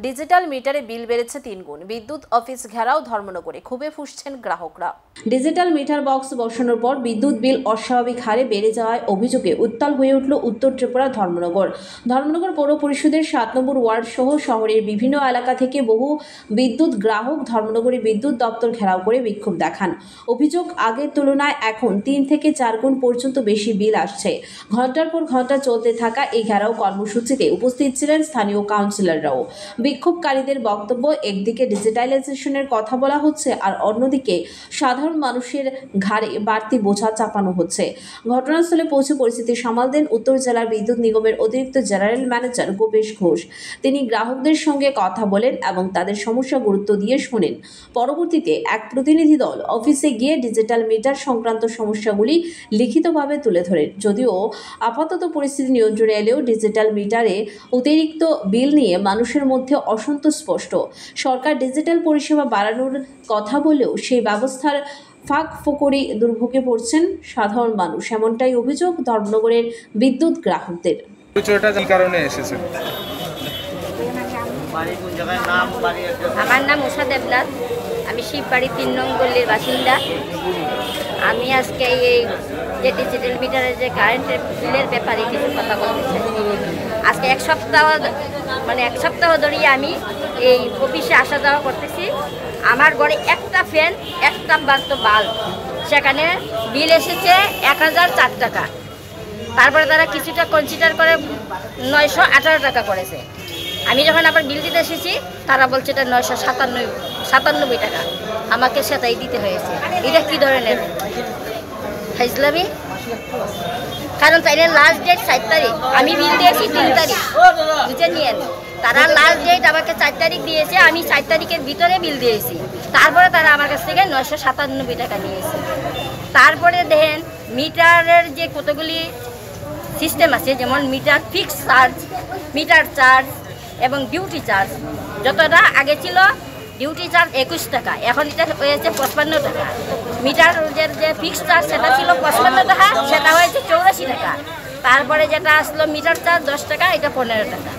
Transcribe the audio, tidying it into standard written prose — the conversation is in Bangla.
ডিজিটাল মিটারে বিল বেড়েছে 3 গুণ। বিদ্যুৎ অফিস ঘেরাও ধর্মনগরে, ক্ষোভে ফুঁসছেন গ্রাহকরা। ডিজিটাল মিটার বক্স বসানোর পর বিদ্যুৎ বিল অস্বাভাবিক হারে বেড়ে যাওয়ায় অভিযোগে উত্তাল হয়ে উঠল উত্তর ত্রিপুরা ধর্মনগর পৌর পরিষদের 7 নম্বর ওয়ার্ড সহ শহরের বিভিন্ন এলাকা থেকে বহু বিদ্যুৎ গ্রাহক ধর্মনগরে বিদ্যুৎ দপ্তর ঘেরাও করে বিক্ষোভ দেখান। অভিযোগ, আগের তুলনায় এখন 3 থেকে 4 গুণ পর্যন্ত বেশি বিল আসছে। ঘন্টার পর ঘন্টা চলতে থাকা এই ঘেরাও কর্মসূচিতে উপস্থিত ছিলেন স্থানীয় কাউন্সিলররাও। বিক্ষোভকারীদের বক্তব্য, একদিকে ডিজিটালাইজেশনের কথা বলা হচ্ছে আর অন্যদিকে সাধারণ মানুষের ঘাড়ে বাড়তি বোঝা চাপানো হচ্ছে। ঘটনাস্থলে পৌঁছে পরিস্থিতি সামাল দেন উত্তর জেলার বিদ্যুৎ নিগমের অতিরিক্ত জেনারেল ম্যানেজার গোপেশ ঘোষ। তিনি গ্রাহকদের সঙ্গে কথা বলেন এবং তাদের সমস্যা গুরুত্ব দিয়ে শোনেন। পরবর্তীতে এক প্রতিনিধি দল অফিসে গিয়ে ডিজিটাল মিটার সংক্রান্ত সমস্যাগুলি লিখিতভাবে তুলে ধরেন। যদিও আপাতত পরিস্থিতি নিয়ন্ত্রণে এলেও ডিজিটাল মিটারে অতিরিক্ত বিল নিয়ে মানুষের মধ্যে অসন্তোষ স্পষ্ট। সরকার ডিজিটাল পরিষেবা বাড়ানোর কথা বলেও সেই ব্যবস্থার ফাঁক ফোকরে দুর্ভোগে পড়ছেন সাধারণ মানুষ, এমনটাই অভিযোগ ধর্মনগরের বিদ্যুৎ গ্রাহকদের। আমার নাম উষা দেবনাথ, আমি শিববাড়ি 3 নং গল্লির বাসিন্দা। আমি আজকে এই যে ডিজিটাল মিটারের যে কারেন্টের বিলের ব্যাপারে কিছু কথা বলতে চাই। আজকে এক সপ্তাহ ধরে আমি এই অফিসে আসা যাওয়া করতেছি। আমার ঘরে একটা ফ্যান, একটা বাল্ব, সেখানে বিল এসেছে 1004 টাকা। তারপরে তারা কিছুটা কনসিডার করে 918 টাকা করেছে। আমি যখন আবার বিল দিতে এসেছি, তারা বলছে এটা 997 টাকা। আমাকে সেটাই দিতে হয়েছে। এটা কী ধরনের ফাইজলামি? কারণ তাইলে লাস্ট ডেট 7 তারিখ, আমি বিল দিয়েছি 3 তারিখ, বুঝে নিয়েন। তারা লাস্ট ডেট আমাকে 4 তারিখ দিয়েছে, আমি 4 তারিখের ভিতরে বিল দিয়েছি। তারপরে তারা আমার কাছ থেকে 997 টাকা নিয়েছে। তারপরে দেখেন মিটারের যে কতগুলি সিস্টেম আছে, যেমন meter fix charge, meter charge এবং ডিউটি চার্জ। যতটা আগে ছিল ডিউটি চার্জ 21 টাকা, এখন এটা হয়েছে 55 টাকা। মিটারের যে ফিক্স চার্জ সেটা ছিল 55 টাকা, সেটা হয়েছে 84 টাকা। তারপরে যেটা আসলো মিটার চার্জ 10 টাকা, এটা 15 টাকা।